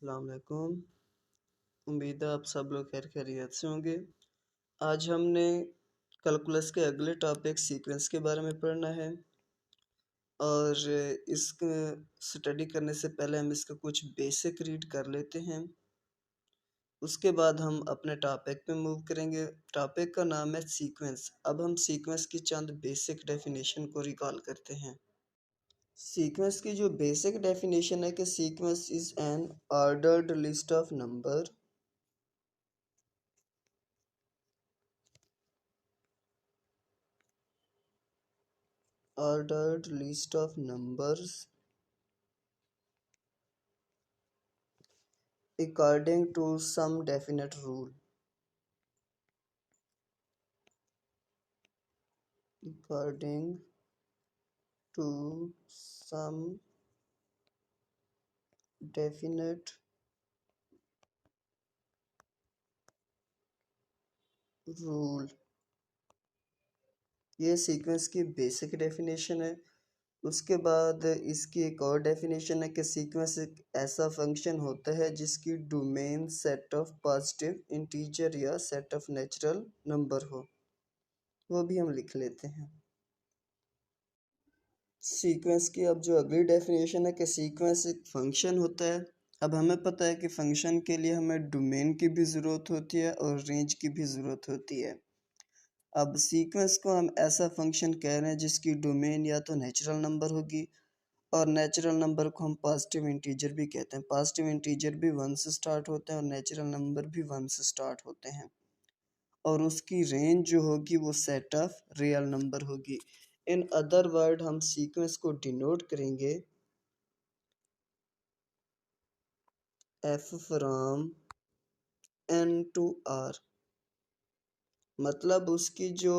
अस्सलाम वालेकुम। उम्मीद है आप सब लोग खैर खैरियत से होंगे। आज हमने कैलकुलस के अगले टॉपिक सीक्वेंस के बारे में पढ़ना है और इसको स्टडी करने से पहले हम इसका कुछ बेसिक रीड कर लेते हैं। उसके बाद हम अपने टॉपिक पे मूव करेंगे। टॉपिक का नाम है सीक्वेंस। अब हम सीक्वेंस की चंद बेसिक डेफिनेशन को रिकॉल करते हैं। सीक्वेंस की जो बेसिक डेफिनेशन है कि sequence is an ordered list of number ordered list of numbers according to some definite rule. According to some definite rule. ये सीक्वेंस की बेसिक डेफिनेशन है। उसके बाद इसकी एक और डेफिनेशन है कि सीक्वेंस एक ऐसा फंक्शन होता है जिसकी domain set of positive integer या सेट ऑफ नेचुरल नंबर हो। वो भी हम लिख लेते हैं। सीक्वेंस की अब जो अगली डेफिनेशन है कि सीक्वेंस एक फंक्शन होता है। अब हमें पता है कि फंक्शन के लिए हमें डोमेन की भी ज़रूरत होती है और रेंज की भी ज़रूरत होती है। अब सीक्वेंस को हम ऐसा फंक्शन कह रहे हैं जिसकी डोमेन या तो नेचुरल नंबर होगी और नेचुरल नंबर को हम पॉजिटिव इंटीजर भी कहते हैं। पॉजिटिव इंटीजर भी 1 से स्टार्ट होते हैं और नेचुरल नंबर भी 1 से स्टार्ट होते हैं और उसकी रेंज जो होगी वो सेट ऑफ रियल नंबर होगी। इन अदर वर्ड हम सीक्वेंस को डिनोट करेंगे F from N to R. मतलब उसकी जो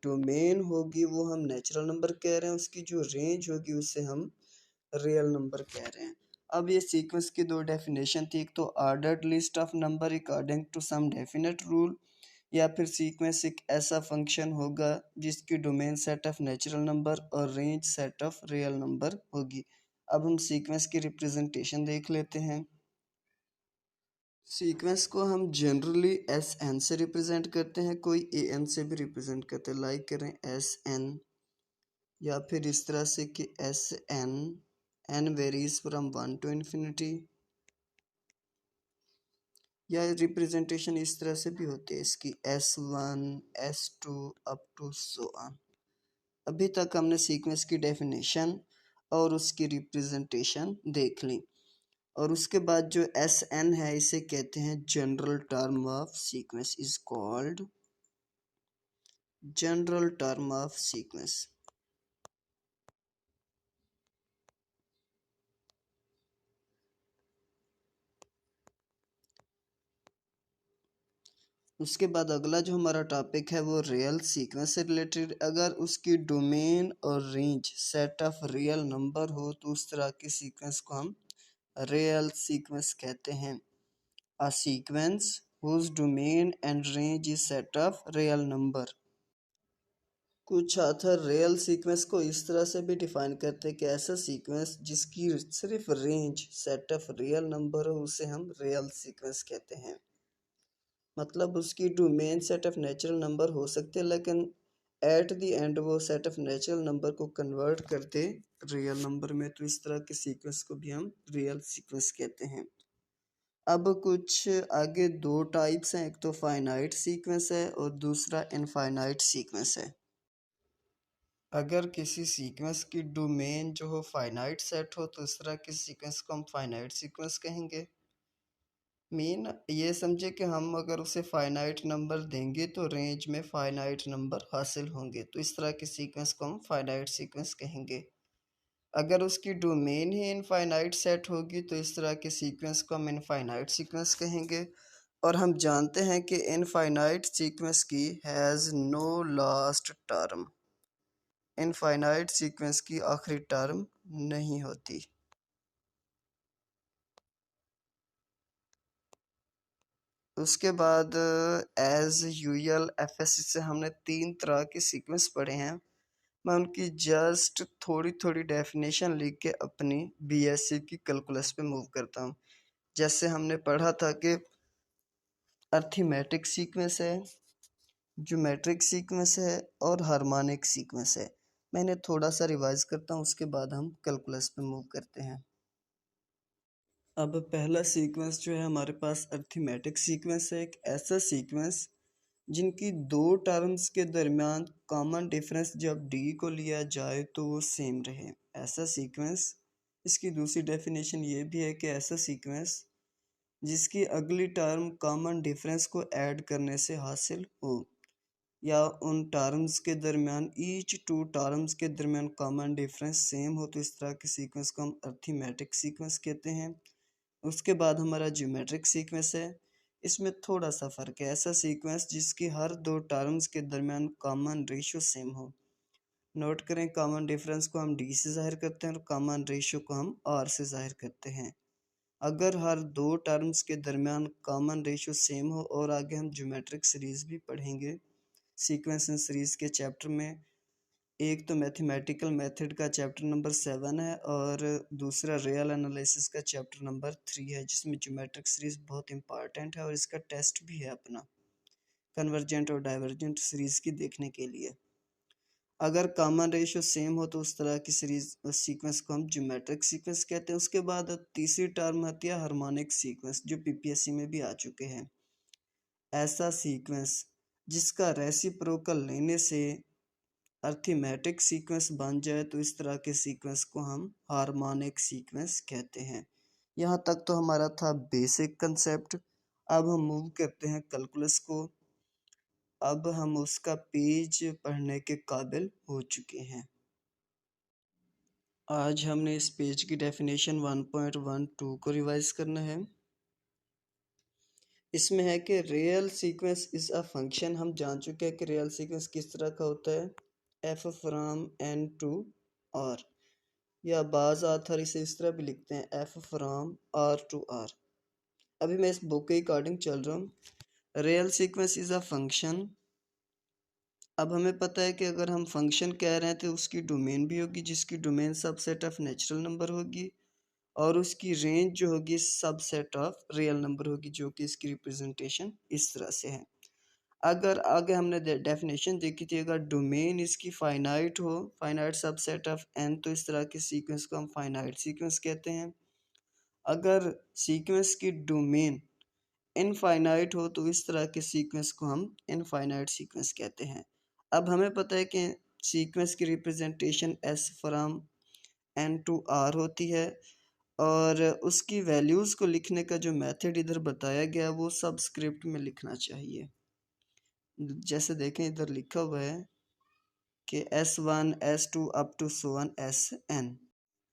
डोमेन होगी वो हम नेचुरल नंबर कह रहे हैं, उसकी जो रेंज होगी उसे हम रियल नंबर कह रहे हैं। अब ये सीक्वेंस की दो डेफिनेशन थी, एक तो ordered list of number according to some definite rule, या फिर सीक्वेंस एक ऐसा फंक्शन होगा जिसकी domain set of natural number और range set of real number होगी। अब हम सीक्वेंस की रिप्रेजेंटेशन देख लेते हैं। सीक्वेंस को हम जनरली एस एन से रिप्रेजेंट करते हैं, कोई ए एन से भी रिप्रेजेंट करते हैं। लाइक करें एस एन, या फिर इस तरह से कि S N, N varies from 1 to infinity, या रिप्रेजेंटेशन इस तरह से भी होती है इसकी S1, S2 up to so on. अभी तक हमने सीक्वेंस की डेफिनेशन और उसकी रिप्रेजेंटेशन देख ली और उसके बाद जो SN है इसे कहते हैं general term of sequence, is called general term of sequence. उसके बाद अगला जो हमारा टॉपिक है वो रियल सीक्वेंस से रिलेटेड। अगर उसकी डोमेन और range set of real number हो तो उस तरह की सीक्वेंस को हम रियल सीक्वेंस कहते हैं। A sequence whose domain and range is set of real number। कुछ ऑथर रियल सीक्वेंस को इस तरह से भी डिफाइन करते हैं कि ऐसा सीक्वेंस जिसकी सिर्फ range set of real number हो उसे हम रियल सीक्वेंस कहते हैं। मतलब उसकी domain set of natural number हो सकते हैं लेकिन एट द एंड वो सेट ऑफ नेचुरल नंबर को कन्वर्ट करते रियल नंबर में, तो इस तरह के सीक्वेंस को भी हम रियल सीक्वेंस कहते हैं। अब कुछ आगे दो टाइप्स हैं, एक तो फाइनाइट सीक्वेंस है और दूसरा इनफाइनाइट सीक्वेंस है। अगर किसी सीक्वेंस की डोमेन जो हो फाइनाइट सेट हो तो इस तरह के सीक्वेंस को हम फाइनाइट सीक्वेंस कहेंगे। मीन ये समझे कि हम अगर उसे फाइनाइट नंबर देंगे तो रेंज में फाइनाइट नंबर हासिल होंगे, तो इस तरह के सीक्वेंस को हम फाइनाइट सीक्वेंस कहेंगे। अगर उसकी डोमेन ही इनफाइनाइट सेट होगी तो इस तरह के सीक्वेंस को हम इनफाइनाइट सीक्वेंस कहेंगे। और हम जानते हैं कि इनफाइनाइट सीक्वेंस की has no last term. Infinite sequence की आखिरी टर्म नहीं होती। उसके बाद एज यूजुअल एफएससी से हमने 3 तरह के सीक्वेंस पढ़े हैं। मैं उनकी जस्ट थोड़ी थोड़ी डेफिनेशन लिख के अपनी बीएससी की कैलकुलस पे मूव करता हूँ। जैसे हमने पढ़ा था कि अर्थमेटिक सीक्वेंस है, ज्योमेट्रिक सीक्वेंस है और हार्मोनिक सीक्वेंस है। मैं इन्हें थोड़ा सा रिवाइज करता हूँ, उसके बाद हम कैलकुलस पे मूव करते हैं। अब पहला सीक्वेंस जो है हमारे पास अर्थमेटिक सीक्वेंस है, एक ऐसा सीक्वेंस जिनकी दो टर्म्स के दरमियान कॉमन डिफरेंस जब डी को लिया जाए तो वो सेम रहे, ऐसा सीक्वेंस। इसकी दूसरी डेफिनेशन ये भी है कि ऐसा सीक्वेंस जिसकी अगली टर्म कॉमन डिफरेंस को ऐड करने से हासिल हो, या उन टर्म्स के दरमियान ईच टू टर्म्स के दरमियान कॉमन डिफरेंस सेम हो, तो इस तरह के सीक्वेंस को हम अर्थमेटिक सीक्वेंस कहते हैं। उसके बाद हमारा ज्योमेट्रिक सीक्वेंस है, इसमें थोड़ा सा फ़र्क है। ऐसा सीक्वेंस जिसकी हर दो टर्म्स के दरमियान कॉमन रेशियो सेम हो। नोट करें, कॉमन डिफरेंस को हम डी से ज़ाहिर करते हैं और कॉमन रेशियो को हम आर से ज़ाहिर करते हैं। अगर हर दो टर्म्स के दरमियान कॉमन रेशियो सेम हो, और आगे हम ज्योमेट्रिक सीरीज़ भी पढ़ेंगे सीक्वेंस एंड सीरीज़ के चैप्टर में। एक तो मैथमेटिकल मेथड का चैप्टर नंबर 7 है और दूसरा रियल एनालिसिस का चैप्टर नंबर 3 है, जिसमें ज्योमेट्रिक सीरीज बहुत इंपॉर्टेंट है और इसका टेस्ट भी है अपना कन्वर्जेंट और डाइवर्जेंट सीरीज की देखने के लिए। अगर कॉमन रेशियो सेम हो तो उस तरह की सीरीज सीक्वेंस को हम ज्योमेट्रिक सीक्वेंस कहते हैं। उसके बाद तीसरी टर्म आती है हार्मोनिक सीक्वेंस, जो पीपीएससी में भी आ चुके हैं। ऐसा सीक्वेंस जिसका रेसिप्रोकल लेने से अर्थमेटिक सीक्वेंस बन जाए तो इस तरह के सीक्वेंस को हम हार्मोनिक सीक्वेंस कहते हैं। यहाँ तक तो हमारा था बेसिक कंसेप्ट। अब हम मूव करते हैं कैलकुलस को। अब हम उसका पेज पढ़ने के काबिल हो चुके हैं। आज हमने इस पेज की डेफिनेशन 1.12 को रिवाइज करना है। इसमें है कि real sequence is a function. हम जान चुके हैं कि रियल सीक्वेंस किस तरह का होता है, F from N to R, या बाज़ आथर इसे इस तरह भी लिखते हैं, F from R to R. अभी मैं इस बुक के अकॉर्डिंग चल रहा हूँ। Real sequence is a function. अब हमें पता है कि अगर हम फंक्शन कह रहे हैं तो उसकी डोमेन भी होगी, जिसकी domain subset of natural number होगी, और उसकी रेंज जो होगी सबसेट ऑफ रियल नंबर होगी, जो कि इसकी रिप्रेजेंटेशन इस तरह से है। अगर आगे हमने डेफिनेशन देखी थी, अगर डोमेन इसकी फाइनाइट हो, फाइनाइट सबसेट ऑफ एन, तो इस तरह के सीक्वेंस को हम फाइनाइट सीक्वेंस कहते हैं। अगर सीक्वेंस की डोमेन इनफाइनाइट हो तो इस तरह के सीक्वेंस को हम इनफाइनाइट सीक्वेंस कहते हैं। अब हमें पता है कि सीक्वेंस की representation S from N to R होती है, और उसकी वैल्यूज़ को लिखने का जो मेथड इधर बताया गया वो सबस्क्रिप्ट में लिखना चाहिए। जैसे देखें इधर लिखा हुआ है कि S1 S2 up to Sovan Sn।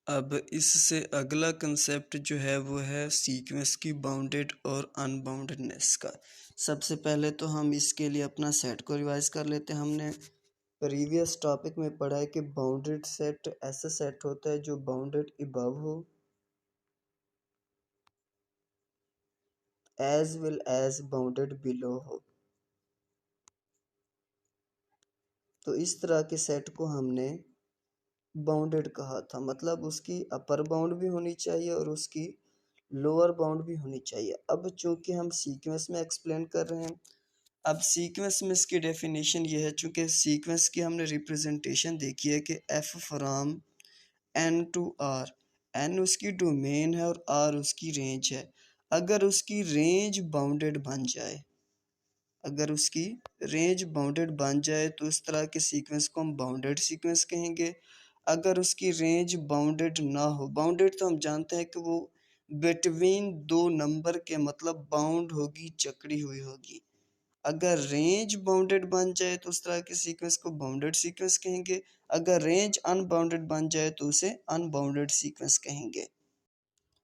अब इससे अगला कंसेप्ट जो है वो है सीक्वेंस की बाउंडेड और अनबाउंडेडनेस का। सबसे पहले तो हम इसके लिए अपना सेट को रिवाइज कर लेते हैं। हमने प्रीवियस टॉपिक में पढ़ा है कि बाउंडेड सेट ऐसा सेट होता है जो बाउंडेड अबव हो as well as bounded below हो। तो इस तरह के सेट को हमने बाउंडेड कहा था, मतलब उसकी अपर बाउंड भी होनी चाहिए और उसकी लोअर बाउंड भी होनी चाहिए। अब चूंकि हम सीक्वेंस में एक्सप्लेन कर रहे हैं, अब सीक्वेंस में इसकी डेफिनेशन ये है, चूंकि सीक्वेंस की हमने रिप्रेजेंटेशन देखी है कि F from N to R, N उसकी डोमेन है और आर उसकी रेंज है। अगर उसकी रेंज बाउंडेड बन जाए, अगर उसकी रेंज बाउंडेड बन जाए तो इस तरह के सीक्वेंस को हम बाउंडेड सीक्वेंस कहेंगे। अगर उसकी रेंज बाउंडेड ना हो, बाउंडेड तो हम जानते हैं कि वो बिटवीन दो नंबर के, मतलब बाउंड होगी, जकड़ी हुई होगी। अगर रेंज बाउंडेड बन जाए तो उस तरह के सीक्वेंस को बाउंडेड सीक्वेंस कहेंगे। अगर रेंज अनबाउंडेड बन जाए तो उसे अनबाउंडेड सीक्वेंस कहेंगे।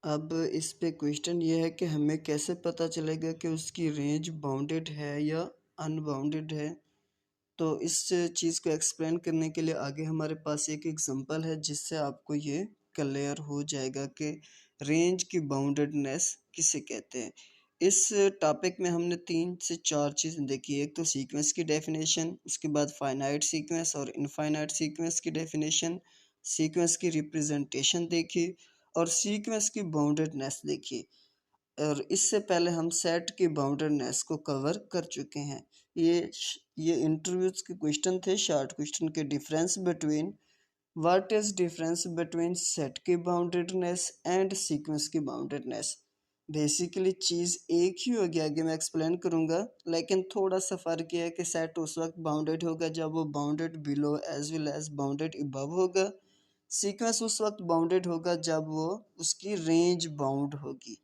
अब इस पे क्वेश्चन ये है कि हमें कैसे पता चलेगा कि उसकी रेंज बाउंडेड है या अनबाउंडेड है। तो इस चीज़ को एक्सप्लेन करने के लिए आगे हमारे पास एक एग्जांपल है, जिससे आपको ये क्लियर हो जाएगा कि रेंज की बाउंडेडनेस किसे कहते हैं। इस टॉपिक में हमने 3 से 4 चीज़ें देखी। एक तो सीक्वेंस की डेफिनेशन, उसके बाद फाइनाइट सीक्वेंस और इनफाइनाइट सीक्वेंस की डेफिनेशन, सीक्वेंस की रिप्रेजेंटेशन देखी, और सीक्वेंस की बाउंडेडनेस देखी। और इससे पहले हम सेट की बाउंडेडनेस को कवर कर चुके हैं। ये इंटरव्यूज के क्वेश्चन थे, शॉर्ट क्वेश्चन के difference between what is difference between set की बाउंडेडनेस एंड सीक्वेंस की बाउंडेडनेस। बेसिकली चीज़ एक ही होगी, आगे मैं एक्सप्लेन करूंगा, लेकिन थोड़ा सा फ़र्क यह है कि सेट उस वक्त बाउंडेड होगा जब वो bounded below as well as bounded above होगा। सीक्वेंस उस वक्त बाउंडेड होगा जब वो उसकी रेंज बाउंड होगी।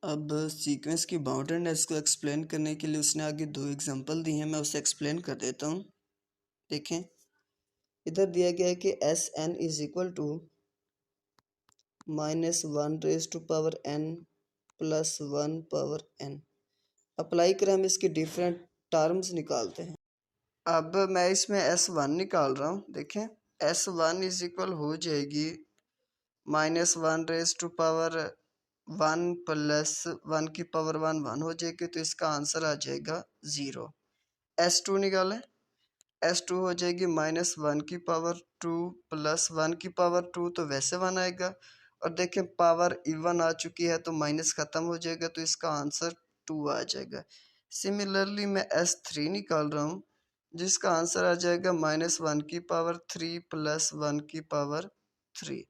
अब सीक्वेंस की बाउंडेडनेस को एक्सप्लेन करने के लिए उसने आगे दो एग्जांपल दी हैं, मैं उसे एक्सप्लेन कर देता हूँ। देखें, इधर दिया गया है कि S N is equal to -1 raised to power n plus 1 power n। Apply करें, हम इसकी डिफरेंट टर्म्स निकालते हैं। अब मैं इसमें S1 निकाल रहा हूँ। देखें, S1 इज इक्वल हो जाएगी -1 raised to power 1 प्लस 1 की पावर 1 हो जाएगी, तो इसका आंसर आ जाएगा 0। S2 निकालें, S2 हो जाएगी -1 की पावर 2 प्लस 1 की पावर 2, तो वैसे 1 आएगा। और देखें पावर इवन आ चुकी है तो माइनस ख़त्म हो जाएगा, तो इसका आंसर 2 आ जाएगा। सिमिलरली मैं S3 निकाल रहा हूँ, जिसका आंसर आ जाएगा -1 की पावर 3 प्लस 1 की पावर 3।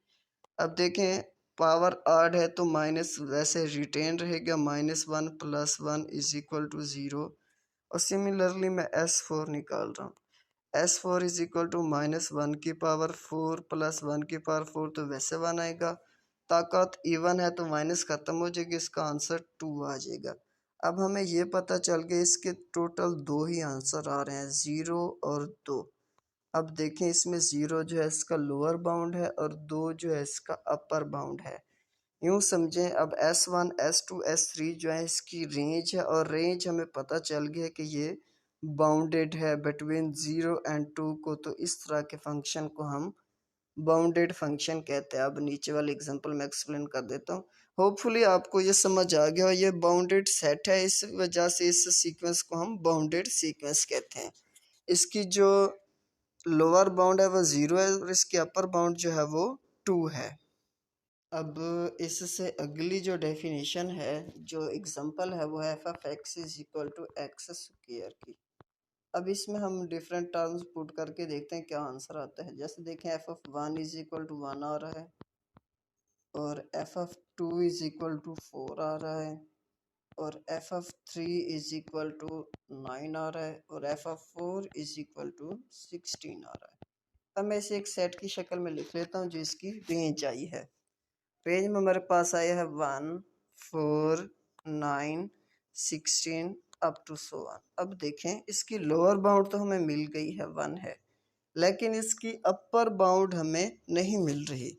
अब देखें पावर आड है तो माइनस वैसे रिटेन रहेगा, -1 प्लस 1 इज इक्वल टू 0। और सिमिलरली मैं S4 निकाल रहा हूँ, S4 इज इक्वल टू -1 की पावर 4 प्लस 1 की पावर 4, तो वैसे 1 आएगा। ताकत इवन है तो माइनस ख़त्म हो जाएगी, इसका आंसर 2 आ जाएगा। अब हमें ये पता चल गया इसके टोटल दो ही आंसर आ रहे हैं, 0 और 2। अब देखें इसमें 0 जो है इसका लोअर बाउंड है और 2 जो है इसका अपर बाउंड है। यूँ समझें, अब S1 S2 S3 जो है इसकी रेंज है, और रेंज हमें पता चल गया कि ये बाउंडेड है बिटवीन 0 एंड 2 को, तो इस तरह के फंक्शन को हम बाउंडेड फंक्शन कहते हैं। अब नीचे वाले एग्जांपल में एक्सप्लेन कर देता हूँ। होपफुली आपको ये समझ आ गया, ये बाउंडेड सेट है, इस वजह से इस सीक्वेंस को हम बाउंडेड सीक्वेंस कहते हैं। इसकी जो लोअर बाउंड है वो 0 है और इसकी अपर बाउंड जो है वो 2 है। अब इससे अगली जो डेफिनेशन है, जो एग्जांपल है, वो है F of X is equal to X square की। अब इसमें हम डिफरेंट टर्म्स पुट करके देखते हैं क्या आंसर आता है। जैसे देखें F of 1 is equal to 1 आ रहा है, और F of 2 is equal to 4 आ रहा है, और F of 3 is equal to 9 आ रहा है, और F of 4 is equal to 16 आ रहा है। अब मैं इसे एक सेट की शक्ल में लिख लेता हूँ जो इसकी रेंज आई है। रेंज में हमारे पास आया है 1 4 9 16 अप टू सो वन। अब देखें इसकी लोअर बाउंड तो हमें मिल गई है 1 है, लेकिन इसकी अपर बाउंड हमें नहीं मिल रही,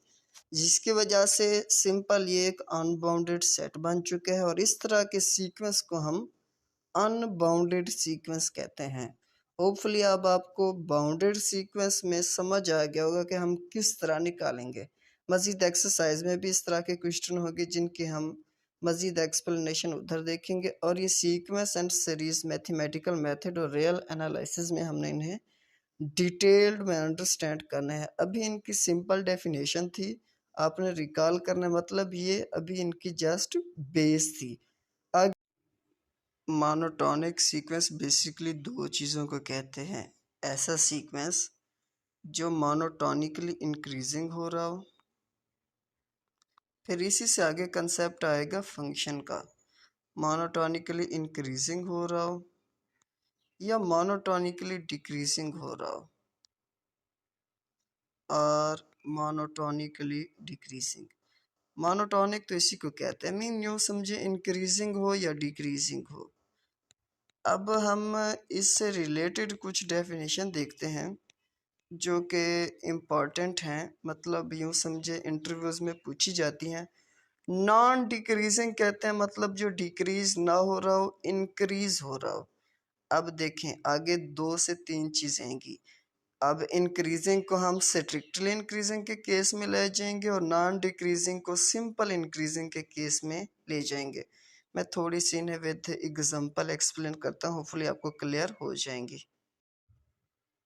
जिसकी वजह से सिंपल ये एक अनबाउंडेड सेट बन चुका है, और इस तरह के सीक्वेंस को हम अनबाउंडेड सीक्वेंस कहते हैं। होपफुली अब आपको बाउंडेड सीक्वेंस में समझ आ गया होगा कि हम किस तरह निकालेंगे। मज़ीद एक्सरसाइज में भी इस तरह के क्वेश्चन होंगे जिनके हम मज़ीद एक्सप्लेनेशन उधर देखेंगे, और ये sequence and series mathematical method और रियल एनालिसिस में हमने इन्हें डिटेल्ड में अंडरस्टैंड करना है। अभी इनकी सिंपल डेफिनेशन थी, आपने रिकॉल करना, मतलब ये अभी इनकी जस्ट बेस थी। मोनोटोनिक सीक्वेंस बेसिकली दो चीज़ों को कहते हैं। ऐसा सीक्वेंस जो मोनोटोनिकली इंक्रीजिंग हो रहा हो, फिर इसी से आगे कंसेप्ट आएगा फंक्शन का। मोनोटोनिकली इंक्रीजिंग हो रहा हो या मोनोटोनिकली डिक्रीजिंग हो रहा हो, और मोनोटोनिकली डिक्रीजिंग। मोनोटोनिक तो इसी को कहते हैं, मीन यूँ समझे इंक्रीजिंग हो या डिक्रीजिंग हो। अब हम इससे रिलेटेड कुछ डेफिनेशन देखते हैं जो कि इम्पॉर्टेंट हैं, मतलब यूँ समझे इंटरव्यूज़ में पूछी जाती हैं। नॉन डिक्रीजिंग कहते हैं मतलब जो डिक्रीज ना हो रहा हो, इंक्रीज हो रहा हो। अब देखें आगे 2 से 3 चीज़ें आएंगी। अब इंक्रीजिंग को हम स्ट्रिक्टली इंक्रीजिंग के केस में ले जाएंगे, और नॉन डिक्रीजिंग को सिंपल इंक्रीजिंग के केस में ले जाएंगे। मैं थोड़ी सी इन्हें विद एग्जांपल एक्सप्लेन करता हूँ, होपफुली आपको क्लियर हो जाएंगी।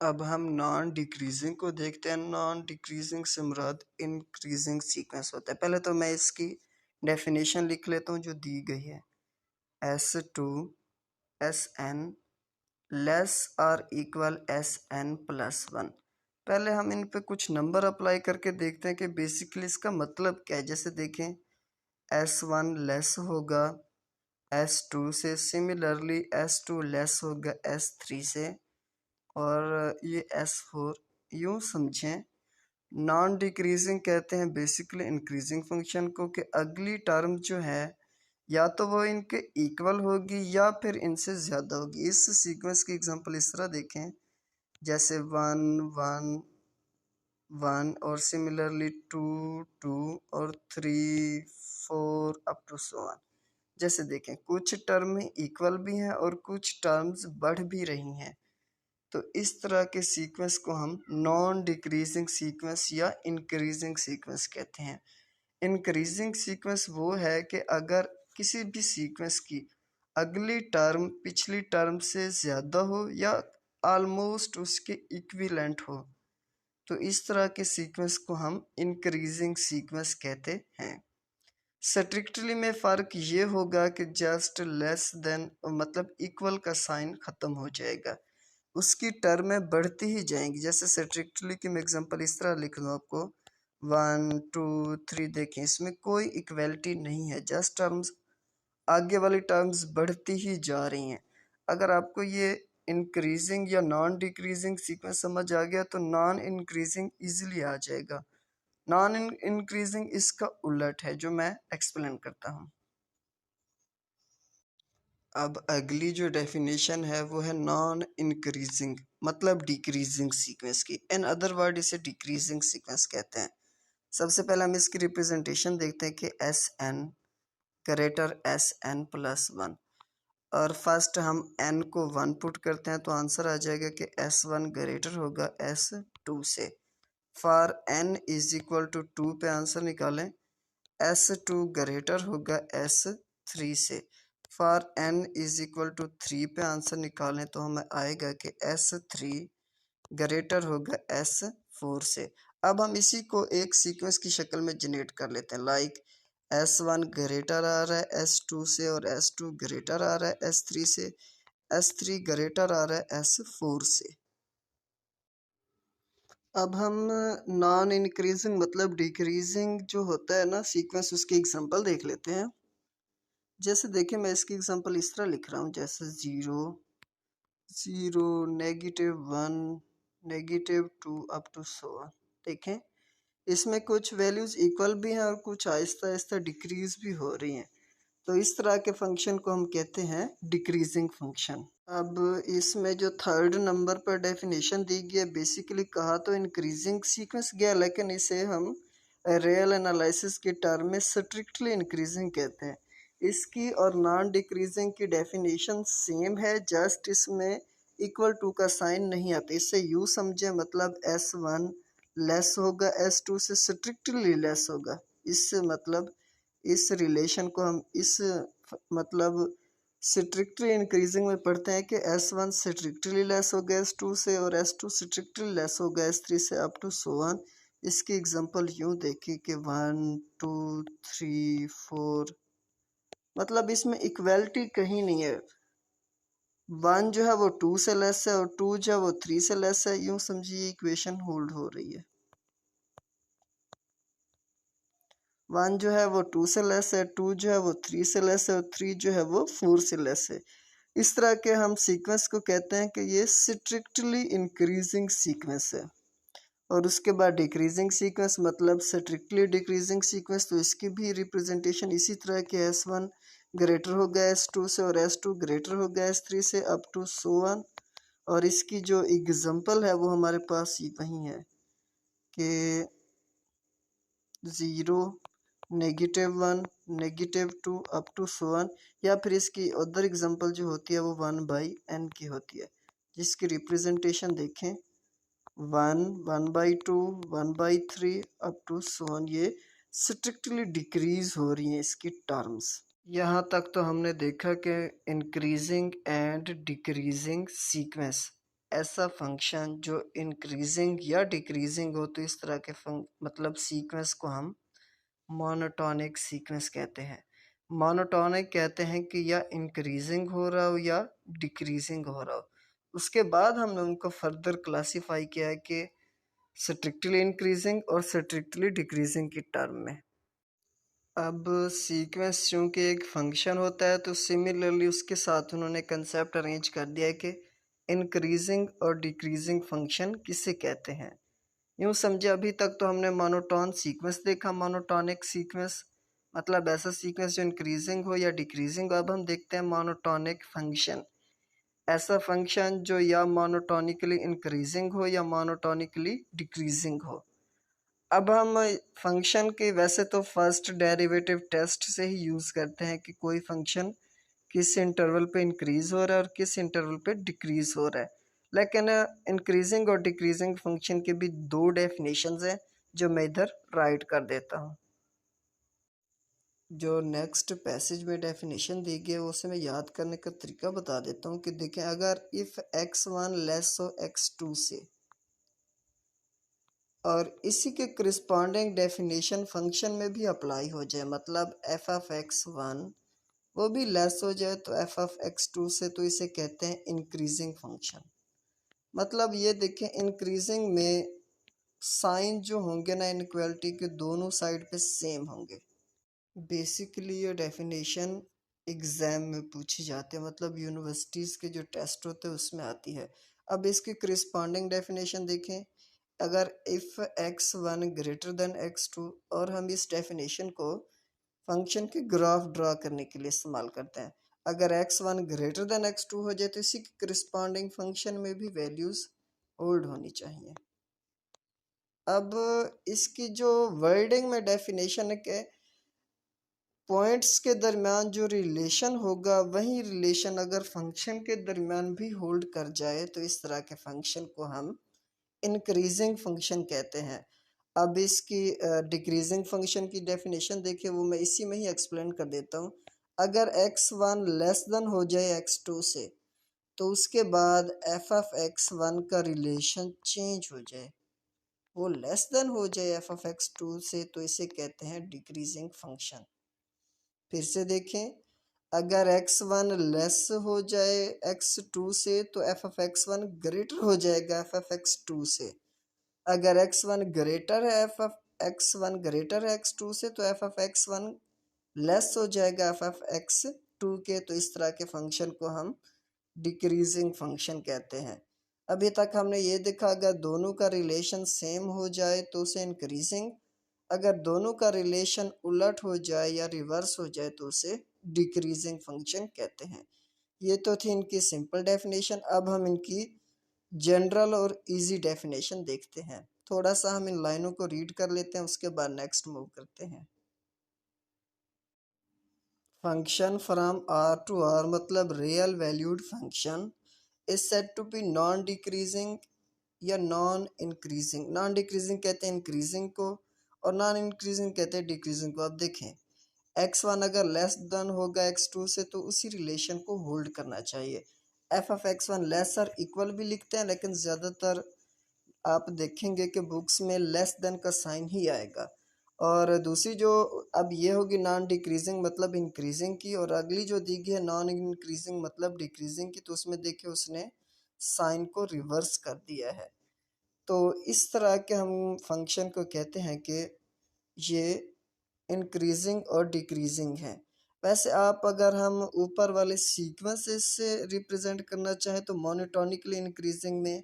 अब हम नॉन डिक्रीजिंग को देखते हैं। नॉन डिक्रीजिंग से मुराद इंक्रीजिंग सीक्वेंस होता है। पहले तो मैं इसकी डेफिनेशन लिख लेता हूँ जो दी गई है। S2 Sn लेस और इक्वल Sn+1। पहले हम इन पे कुछ नंबर अप्लाई करके देखते हैं कि बेसिकली इसका मतलब क्या है। जैसे देखें, S1 लेस होगा S2 से, सिमिलरली S2 लेस होगा S3 से, और ये S4। यूँ समझें, नॉन डिक्रीजिंग कहते हैं बेसिकली इंक्रीजिंग फंक्शन को, कि अगली टर्म जो है या तो वो इनके इक्वल होगी या फिर इनसे ज़्यादा होगी। इस सीक्वेंस की एग्जांपल इस तरह देखें, जैसे 1 1 1 और सिमिलरली 2 2 और 3 4 अप टू सो ऑन। जैसे देखें, कुछ टर्म इक्वल भी हैं और कुछ टर्म्स बढ़ भी रही हैं। तो इस तरह के सीक्वेंस को हम नॉन डिक्रीजिंग सीक्वेंस या इंक्रीजिंग सीक्वेंस कहते हैं। इंक्रीजिंग सीक्वेंस वो है कि अगर किसी भी सीक्वेंस की अगली टर्म पिछली टर्म से ज़्यादा हो या ऑलमोस्ट उसके इक्विवेलेंट हो, तो इस तरह के सीक्वेंस को हम इंक्रीजिंग सीक्वेंस कहते हैं। स्ट्रिक्टली में फ़र्क ये होगा कि जस्ट लेस देन मतलब इक्वल का साइन ख़त्म हो जाएगा, उसकी टर्में बढ़ती ही जाएंगी। जैसे स्ट्रिक्टली की मैं एग्जांपल इस तरह लिख दूँ आपको, 1 2 3। देखें, इसमें कोई इक्वलिटी नहीं है, जस्ट टर्म्स आगे वाली टर्म्स बढ़ती ही जा रही हैं। अगर आपको ये इंक्रीजिंग या नॉन डिक्रीजिंग सीक्वेंस समझ आ गया तो नॉन इंक्रीजिंग इजीली आ जाएगा। नॉन इंक्रीजिंग इसका उलट है, जो मैं एक्सप्लेन करता हूँ। अब अगली जो डेफिनेशन है वो है नॉन इंक्रीजिंग मतलब डिक्रीजिंग सीक्वेंस की। इन अदर वर्ड इसे डिक्रीजिंग सीक्वेंस कहते हैं। सबसे पहले हम इसकी रिप्रेजेंटेशन देखते हैं कि एस एन ग्रेटर Sn+1, और फर्स्ट हम n को 1 पुट करते हैं तो आंसर आ जाएगा कि S1 ग्रेटर होगा S2 से। For n is equal to 2 पे आंसर निकालें, S2 ग्रेटर होगा S3 से। For n is equal to 3 पे आंसर निकालें तो हमें आएगा कि S3 ग्रेटर होगा S4 से। अब हम इसी को एक सीक्वेंस की शक्ल में जनरेट कर लेते हैं, लाइक S1 ग्रेटर आ रहा है S2 से और S2 ग्रेटर आ रहा है S3 से, S3 ग्रेटर आ रहा है S4 से। अब हम नॉन इंक्रीजिंग मतलब डिक्रीजिंग जो होता है ना सीक्वेंस, उसकी एग्जांपल देख लेते हैं। जैसे देखिए, मैं इसकी एग्जांपल इस तरह लिख रहा हूँ, जैसे 0 0 -1 -2 अप टू सो ऑन। देखें, इसमें कुछ वैल्यूज इक्वल भी हैं और कुछ आहिस्ता आहिस्ता डिक्रीज भी हो रही हैं। तो इस तरह के फंक्शन को हम कहते हैं डिक्रीजिंग फंक्शन। अब इसमें जो थर्ड नंबर पर डेफिनेशन दी गई है, बेसिकली कहा तो इंक्रीजिंग सीक्वेंस गया, लेकिन इसे हम रियल एनालिसिस के टर्म में स्ट्रिक्टली इंक्रीजिंग कहते हैं। इसकी और नॉन डिक्रीजिंग की डेफिनेशन सेम है, जस्ट इसमें इक्वल टू का साइन नहीं आता। इससे यू समझे, मतलब S1 लेस होगा S2 से, स्ट्रिक्टली लेस होगा। इससे मतलब इस रिलेशन को हम इस मतलब स्ट्रिक्टली इंक्रीजिंग में पढ़ते हैं कि S1 स्ट्रिक्टली लेस होगा S2 से और S2 स्ट्रिक्टली लेस होगा S3 से अप टू सो ऑन। इसकी एग्जांपल यूं देखिए कि 1 2 3 4, मतलब इसमें इक्वलिटी कहीं नहीं है। 1 जो है वो 2 से लेस है और 2 जो है वो 3 से लेस है। यूं समझिए इक्वेशन होल्ड हो रही है। 1 जो है वो 2 से लेस है, 2 जो है वो 3 से लेस है और 3 जो है वो 4 से लेस है। इस तरह के हम सीक्वेंस को कहते हैं कि ये स्ट्रिक्टली इंक्रीजिंग सीक्वेंस है। और उसके बाद डिक्रीजिंग सीक्वेंस मतलब स्ट्रिक्टली डिक्रीजिंग सीक्वेंस, तो इसकी भी रिप्रेजेंटेशन इसी तरह के S1 ग्रेटर होगा S2 से और S2 ग्रेटर होगा S3 से अप टू सो ऑन। और इसकी जो एग्जांपल है वो हमारे पास वही है कि 0 -1 -2 अप टू सो ऑन, या फिर इसकी अदर एग्जांपल जो होती है वो 1/n की होती है, जिसकी रिप्रेजेंटेशन देखें 1 1/2 1/3 अप टू सो ऑन। ये स्ट्रिक्टली डिक्रीज हो रही हैं इसकी टर्म्स। यहाँ तक तो हमने देखा कि इंक्रीजिंग एंड डिक्रीजिंग सीक्वेंस, ऐसा फंक्शन जो इंक्रीजिंग या डिक्रीजिंग हो तो इस तरह के मतलब सीक्वेंस को हम मोनोटॉनिक सीक्वेंस कहते हैं। मोनोटॉनिक कहते हैं कि या इंक्रीजिंग हो रहा हो या डिक्रीजिंग हो रहा हो। उसके बाद हमने उनको फर्दर क्लासीफाई किया है कि स्ट्रिक्टली इंक्रीजिंग और स्ट्रिक्टली डिक्रीजिंग की टर्म में। अब सीक्वेंस चूँकि एक फंक्शन होता है तो सिमिलरली उसके साथ उन्होंने कंसेप्ट अरेंज कर दिया है कि इंक्रीजिंग और डिक्रीजिंग फंक्शन किसे कहते हैं। यूँ समझे, अभी तक तो हमने मोनोटोन सीक्वेंस देखा। मोनोटॉनिक सीक्वेंस मतलब ऐसा सीक्वेंस जो इंक्रीजिंग हो या डिक्रीजिंग हो। अब हम देखते हैं मोनोटॉनिक फंक्शन, ऐसा फंक्शन जो या मोनोटोनिकली इंक्रीजिंग हो या मोनोटोनिकली डिक्रीजिंग हो। अब हम फंक्शन के वैसे तो फर्स्ट डेरिवेटिव टेस्ट से ही यूज़ करते हैं कि कोई फंक्शन किस इंटरवल पे इंक्रीज हो रहा है और किस इंटरवल पे डिक्रीज हो रहा है। लेकिन इंक्रीजिंग और डिक्रीजिंग फंक्शन के भी दो डेफिनेशंस हैं जो मैं इधर राइट कर देता हूँ। जो नेक्स्ट पैसेज में डेफिनेशन दी गई है उसे मैं याद करने का तरीका बता देता हूँ कि देखें, अगर इफ़ x1 लेस हो x2 से और इसी के करस्पॉन्डिंग डेफिनेशन फंक्शन में भी अप्लाई हो जाए, मतलब एफ ऑफ एक्स वन वो भी लेस हो जाए तो एफ ऑफ एक्स टू से, तो इसे कहते हैं इंक्रीजिंग फंक्शन। मतलब ये देखें, इंक्रीजिंग में साइन जो होंगे ना इनइक्वालिटी के दोनों साइड पे सेम होंगे। बेसिकली ये डेफिनेशन एग्ज़ाम में पूछी जाती है, मतलब यूनिवर्सिटीज़ के जो टेस्ट होते हैं उसमें आती है। अब इसकी करस्पॉन्डिंग डेफिनेशन देखें, अगर if X one greater than X two, और हम इस डेफिनेशन को फंक्शन के ग्राफ ड्रा करने के लिए इस्तेमाल करते हैं। अगर X one greater than X two हो जाए तो इसी के करस्पॉन्डिंग फंक्शन में भी वैल्यूज़ होल्ड होनी चाहिए। अब इसकी जो वर्डिंग में डेफिनेशन है कि पॉइंट्स के दरमियान जो रिलेशन होगा वही रिलेशन अगर फंक्शन के दरमियान भी होल्ड कर जाए तो इस तरह के फंक्शन को हम इंक्रीजिंग फंक्शन कहते हैं। अब इसकी डिक्रीजिंग फंक्शन की डेफिनेशन देखिए, वो मैं इसी में ही एक्सप्लेन कर देता हूँ। अगर एक्स वन लेस देन हो जाए एक्स टू से तो उसके बाद एफ ऑफ एक्स वन का रिलेशन चेंज हो जाए, वो लेस देन हो जाए एफ ऑफ एक्स टू से, तो इसे कहते हैं डिक्रीजिंग फंक्शन। फिर से देखें, अगर एक्स वन लेस हो जाए एक्स टू से तो F of x one greater हो जाएगा एफ ऑफ एक्स टू से। अगर एक्स वन ग्रेटर है F of x one greater है एक्स टू से तो F of x one less हो जाएगा एफ ऑफ एक्स टू के। तो इस तरह के फंक्शन को हम डिक्रीजिंग फंक्शन कहते हैं। अभी तक हमने ये देखा, अगर दोनों का रिलेशन सेम हो जाए तो उसे इंक्रीजिंग, अगर दोनों का रिलेशन उलट हो जाए या रिवर्स हो जाए तो उसे डिक्रीजिंग फंक्शन कहते हैं। ये तो थी इनकी सिंपल डेफिनेशन। अब हम इनकी जनरल और इजी डेफिनेशन देखते हैं। थोड़ा सा हम इन लाइनों को रीड कर लेते हैं, उसके बाद नेक्स्ट मूव करते हैं। Function from R to R मतलब real valued function is said to be non decreasing या नॉन इंक्रीजिंग। नॉन डिक्रीजिंग कहते हैं इंक्रीजिंग को और नॉन इंक्रीजिंग कहते हैं डिक्रीजिंग को। अब देखें, एक्स वन अगर लेस देन होगा एक्स टू से तो उसी रिलेशन को होल्ड करना चाहिए। F of x one less और इक्वल भी लिखते हैं, लेकिन ज़्यादातर आप देखेंगे कि बुक्स में लेस देन का साइन ही आएगा। और दूसरी जो अब ये होगी नॉन डिक्रीजिंग मतलब इंक्रीजिंग की, और अगली जो दी गई है नॉन इंक्रीजिंग मतलब डिक्रीजिंग की, तो उसमें देखिए उसने साइन को रिवर्स कर दिया है। तो इस तरह के हम फंक्शन को कहते हैं कि ये इंक्रीजिंग और डिक्रीजिंग है। वैसे आप अगर हम ऊपर वाले सीक्वेंसेस से रिप्रेजेंट करना चाहें तो मोनोटोनिकली इंक्रीजिंग में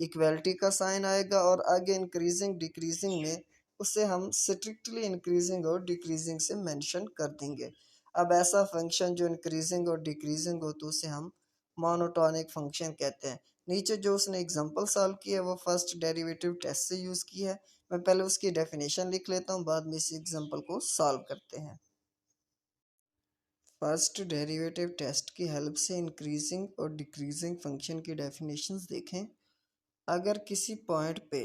इक्वलिटी का साइन आएगा, और आगे इंक्रीजिंग डिक्रीजिंग में उसे हम स्ट्रिक्टली इंक्रीजिंग और डिक्रीजिंग से मेंशन कर देंगे। अब ऐसा फंक्शन जो इंक्रीजिंग और डिक्रीजिंग हो तो उसे हम मोनोटोनिक फंक्शन कहते हैं। नीचे जो उसने एग्जांपल सॉल्व की है वो फर्स्ट डेरिवेटिव टेस्ट से यूज़ की है। मैं पहले उसकी डेफिनेशन लिख लेता हूँ, बाद में इस एग्जांपल को सॉल्व करते हैं। फर्स्ट डेरिवेटिव टेस्ट की हेल्प से इंक्रीजिंग और डिक्रीजिंग फंक्शन की डेफिनेशंस देखें। अगर किसी पॉइंट पे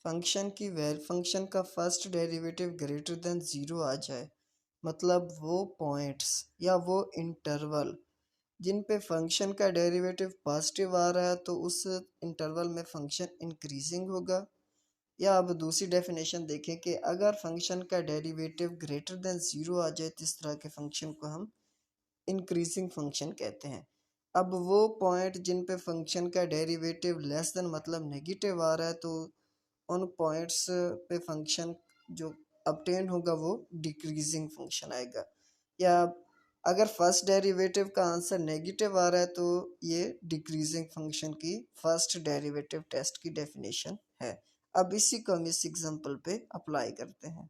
फंक्शन का first derivative greater than zero आ जाए, मतलब वो पॉइंट्स या वो इंटरवल जिन पे फंक्शन का डेरिवेटिव पॉजिटिव आ रहा है तो उस इंटरवल में फंक्शन इंक्रीजिंग होगा। या अब दूसरी डेफिनेशन देखें कि अगर फंक्शन का डेरिवेटिव ग्रेटर देन ज़ीरो आ जाए तो इस तरह के फंक्शन को हम इंक्रीजिंग फंक्शन कहते हैं। अब वो पॉइंट जिन पे फंक्शन का डेरिवेटिव लेस देन मतलब नेगेटिव आ रहा है तो उन पॉइंट्स पे फंक्शन जो obtained होगा वो डिक्रीजिंग फंक्शन आएगा। या अगर फर्स्ट डेरिवेटिव का आंसर नेगेटिव आ रहा है तो ये डिक्रीजिंग फंक्शन की फर्स्ट डेरिवेटिव टेस्ट की डेफिनेशन है। अब इसी को हम इस एग्जांपल पे अप्लाई करते हैं।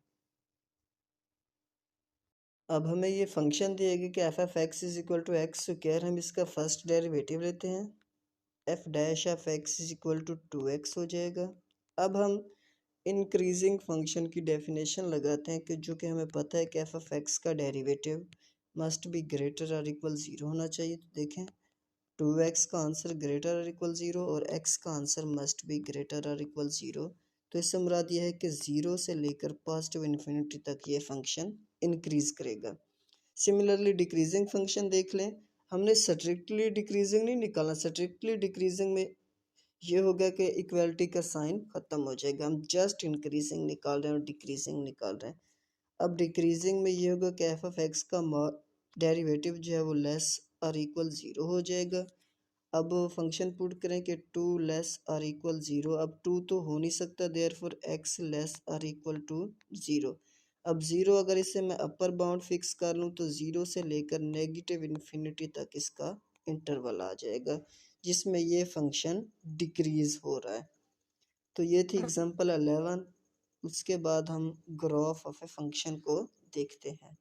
अब हमें ये फंक्शन दिएगी कि F F X is equal to X square, हम इसका फर्स्ट डेरिवेटिव लेते हैं, F dash of X is equal to two X हो जाएगा। अब हम इंक्रीजिंग फंक्शन की डेफिनेशन लगाते हैं कि जो कि हमें पता है कि एफ ऑफ एक्स का डेरिवेटिव मस्ट बी ग्रेटर और इक्वल ज़ीरो होना चाहिए। तो देखें टू एक्स का आंसर ग्रेटर और इक्वल ज़ीरो और एक्स का आंसर मस्ट बी ग्रेटर और इक्वल ज़ीरो। तो इससे मुराद यह है कि ज़ीरो से लेकर पॉजिटिव इन्फिनिटी तक ये फंक्शन इंक्रीज करेगा। सिमिलरली डिक्रीजिंग फंक्शन देख लें, हमने स्ट्रिक्टली डिक्रीजिंग नहीं निकालना, स्ट्रिक्टली डिक्रीजिंग में ये होगा कि इक्वलिटी का साइन ख़त्म हो जाएगा, हम जस्ट इंक्रीजिंग निकाल रहे हैं और डिक्रीजिंग निकाल रहे हैं। अब डिक्रीजिंग में ये होगा कि एफ ऑफ एक्स का डेरिवेटिव जो है वो लेस और इक्वल ज़ीरो हो जाएगा। अब फंक्शन पुट करें कि टू लेस और इक्वल ज़ीरो, अब टू तो हो नहीं सकता, देयरफॉर एक्स लेस और इक्वल टू ज़ीरो। अब ज़ीरो अगर इसे मैं अपर बाउंड फिक्स कर लूँ तो ज़ीरो से लेकर नेगेटिव इन्फिनिटी तक इसका इंटरवल आ जाएगा जिसमें ये फंक्शन डिक्रीज़ हो रहा है। तो ये थी एग्जांपल 11। उसके बाद हम ग्राफ ऑफ ए फंक्शन को देखते हैं।